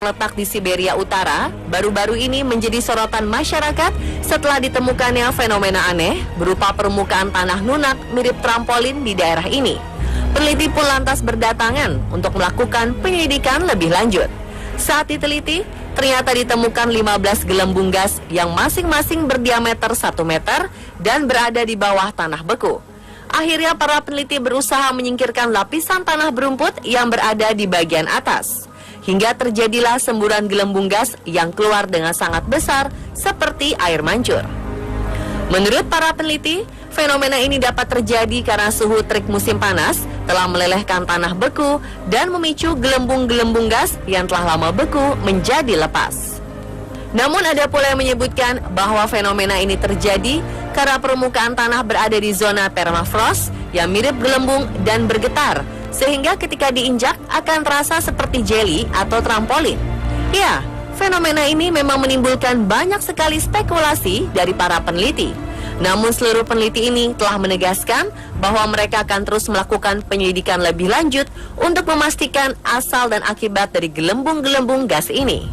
letak di Siberia Utara, baru-baru ini menjadi sorotan masyarakat setelah ditemukannya fenomena aneh berupa permukaan tanah lunak mirip trampolin di daerah ini. Peneliti pun lantas berdatangan untuk melakukan penyelidikan lebih lanjut. Saat diteliti, ternyata ditemukan 15 gelembung gas yang masing-masing berdiameter 1 meter dan berada di bawah tanah beku. Akhirnya para peneliti berusaha menyingkirkan lapisan tanah berumput yang berada di bagian atas. Hingga terjadilah semburan gelembung gas yang keluar dengan sangat besar seperti air mancur. Menurut para peneliti, fenomena ini dapat terjadi karena suhu terik musim panas telah melelehkan tanah beku dan memicu gelembung-gelembung gas yang telah lama beku menjadi lepas. Namun ada pula yang menyebutkan bahwa fenomena ini terjadi karena permukaan tanah berada di zona permafrost yang mirip gelembung dan bergetar, sehingga ketika diinjak akan terasa seperti jelly atau trampolin. Ya, fenomena ini memang menimbulkan banyak sekali spekulasi dari para peneliti. Namun seluruh peneliti ini telah menegaskan bahwa mereka akan terus melakukan penyelidikan lebih lanjut untuk memastikan asal dan akibat dari gelembung-gelembung gas ini.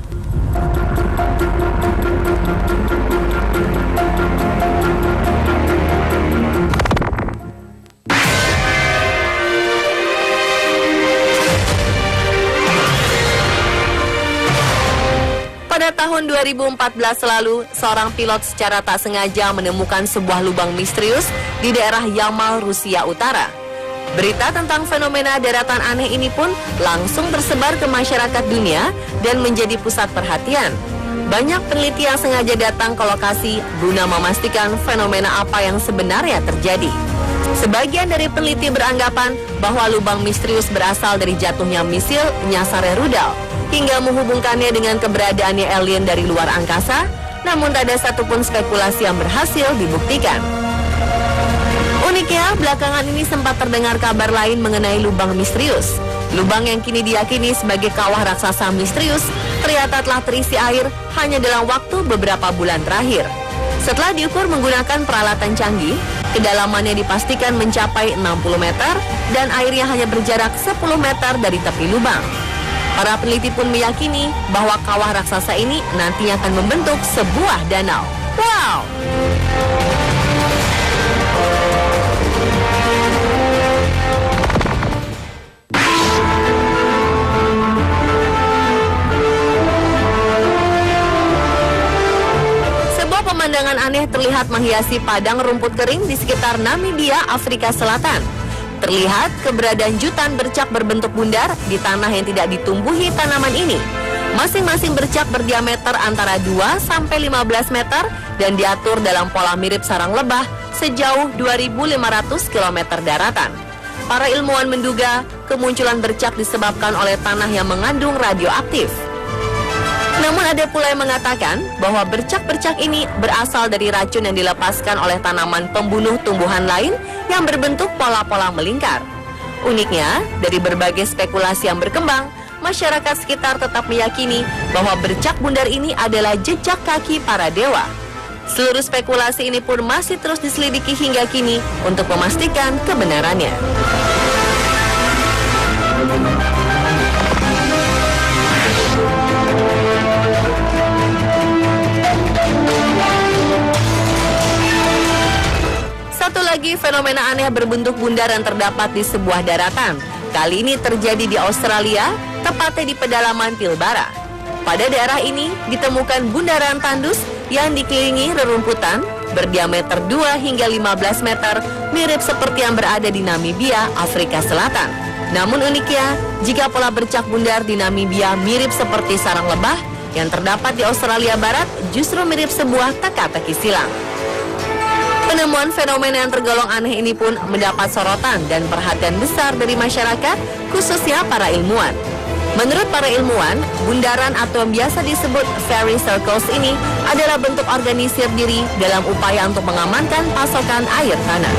Pada tahun 2014 lalu, seorang pilot secara tak sengaja menemukan sebuah lubang misterius di daerah Yamal, Rusia Utara. Berita tentang fenomena daratan aneh ini pun langsung tersebar ke masyarakat dunia dan menjadi pusat perhatian. Banyak peneliti yang sengaja datang ke lokasi guna memastikan fenomena apa yang sebenarnya terjadi. Sebagian dari peneliti beranggapan bahwa lubang misterius berasal dari jatuhnya misil nyasar rudal, hingga menghubungkannya dengan keberadaannya alien dari luar angkasa, namun tak ada satupun spekulasi yang berhasil dibuktikan. Uniknya, belakangan ini sempat terdengar kabar lain mengenai lubang misterius. Lubang yang kini diyakini sebagai kawah raksasa misterius ternyata telah terisi air hanya dalam waktu beberapa bulan terakhir. Setelah diukur menggunakan peralatan canggih, kedalamannya dipastikan mencapai 60 meter dan airnya hanya berjarak 10 meter dari tepi lubang. Para peneliti pun meyakini bahwa kawah raksasa ini nantinya akan membentuk sebuah danau. Wow! Sebuah pemandangan aneh terlihat menghiasi padang rumput kering di sekitar Namibia, Afrika Selatan. Terlihat keberadaan jutaan bercak berbentuk bundar di tanah yang tidak ditumbuhi tanaman ini. Masing-masing bercak berdiameter antara 2 sampai 15 meter dan diatur dalam pola mirip sarang lebah sejauh 2.500 km daratan. Para ilmuwan menduga kemunculan bercak disebabkan oleh tanah yang mengandung radioaktif. Namun ada pula yang mengatakan bahwa bercak-bercak ini berasal dari racun yang dilepaskan oleh tanaman pembunuh tumbuhan lain yang berbentuk pola-pola melingkar. Uniknya, dari berbagai spekulasi yang berkembang, masyarakat sekitar tetap meyakini bahwa bercak bundar ini adalah jejak kaki para dewa. Seluruh spekulasi ini pun masih terus diselidiki hingga kini untuk memastikan kebenarannya. Satu lagi fenomena aneh berbentuk bundar yang terdapat di sebuah daratan. Kali ini terjadi di Australia, tepatnya di pedalaman Pilbara. Pada daerah ini ditemukan bundaran tandus yang dikelilingi rerumputan berdiameter 2 hingga 15 meter, mirip seperti yang berada di Namibia, Afrika Selatan. Namun uniknya, jika pola bercak bundar di Namibia mirip seperti sarang lebah, yang terdapat di Australia Barat justru mirip sebuah teka-teki silang. Penemuan fenomena yang tergolong aneh ini pun mendapat sorotan dan perhatian besar dari masyarakat, khususnya para ilmuwan. Menurut para ilmuwan, bundaran atau yang biasa disebut fairy circles ini adalah bentuk organisir diri dalam upaya untuk mengamankan pasokan air tanah.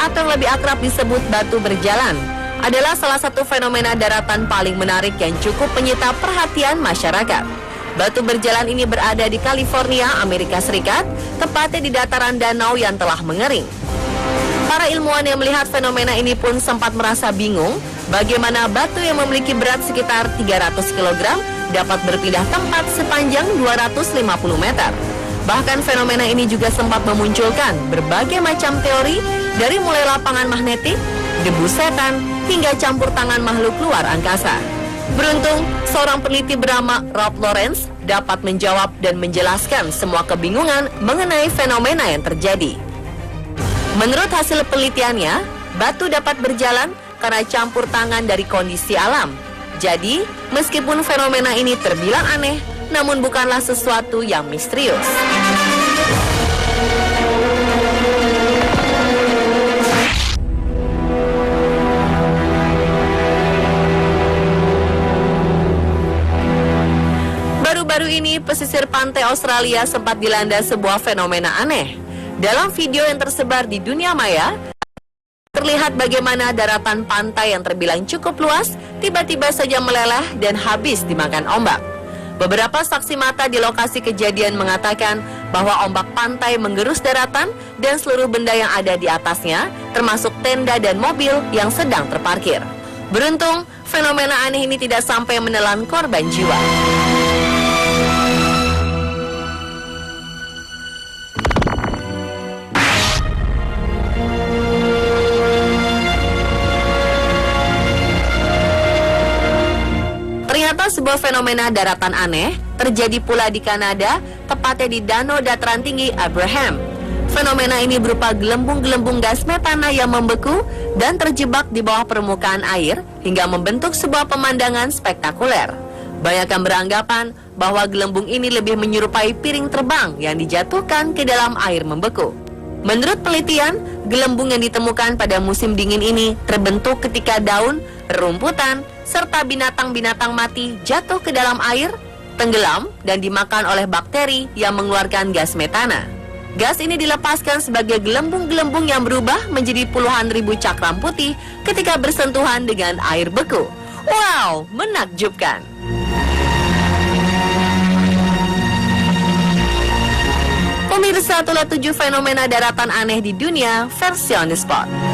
Atau yang lebih akrab disebut batu berjalan adalah salah satu fenomena daratan paling menarik yang cukup menyita perhatian masyarakat. Batu berjalan ini berada di California, Amerika Serikat, tepatnya di dataran danau yang telah mengering. Para ilmuwan yang melihat fenomena ini pun sempat merasa bingung bagaimana batu yang memiliki berat sekitar 300 kg dapat berpindah tempat sepanjang 250 meter. Bahkan fenomena ini juga sempat memunculkan berbagai macam teori dari mulai lapangan magnetik, debu setan, hingga campur tangan makhluk luar angkasa. Beruntung, seorang peneliti bernama Rob Lawrence dapat menjawab dan menjelaskan semua kebingungan mengenai fenomena yang terjadi. Menurut hasil penelitiannya, batu dapat berjalan karena campur tangan dari kondisi alam. Jadi, meskipun fenomena ini terbilang aneh, namun bukanlah sesuatu yang misterius. Baru-baru ini, pesisir pantai Australia sempat dilanda sebuah fenomena aneh. Dalam video yang tersebar di dunia maya, terlihat bagaimana daratan pantai yang terbilang cukup luas tiba-tiba saja meleleh dan habis dimakan ombak. Beberapa saksi mata di lokasi kejadian mengatakan bahwa ombak pantai menggerus daratan dan seluruh benda yang ada di atasnya, termasuk tenda dan mobil yang sedang terparkir. Beruntung, fenomena aneh ini tidak sampai menelan korban jiwa. Ternyata sebuah fenomena daratan aneh terjadi pula di Kanada, tepatnya di Danau Dataran Tinggi Abraham. Fenomena ini berupa gelembung-gelembung gas metana yang membeku dan terjebak di bawah permukaan air hingga membentuk sebuah pemandangan spektakuler. Banyak yang beranggapan bahwa gelembung ini lebih menyerupai piring terbang yang dijatuhkan ke dalam air membeku. Menurut penelitian, gelembung yang ditemukan pada musim dingin ini terbentuk ketika daun, rerumputan, serta binatang-binatang mati jatuh ke dalam air, tenggelam, dan dimakan oleh bakteri yang mengeluarkan gas metana. Gas ini dilepaskan sebagai gelembung-gelembung yang berubah menjadi puluhan ribu cakram putih ketika bersentuhan dengan air beku. Wow, menakjubkan! Pemirsa, itulah 7 fenomena daratan aneh di dunia versi On The Spot.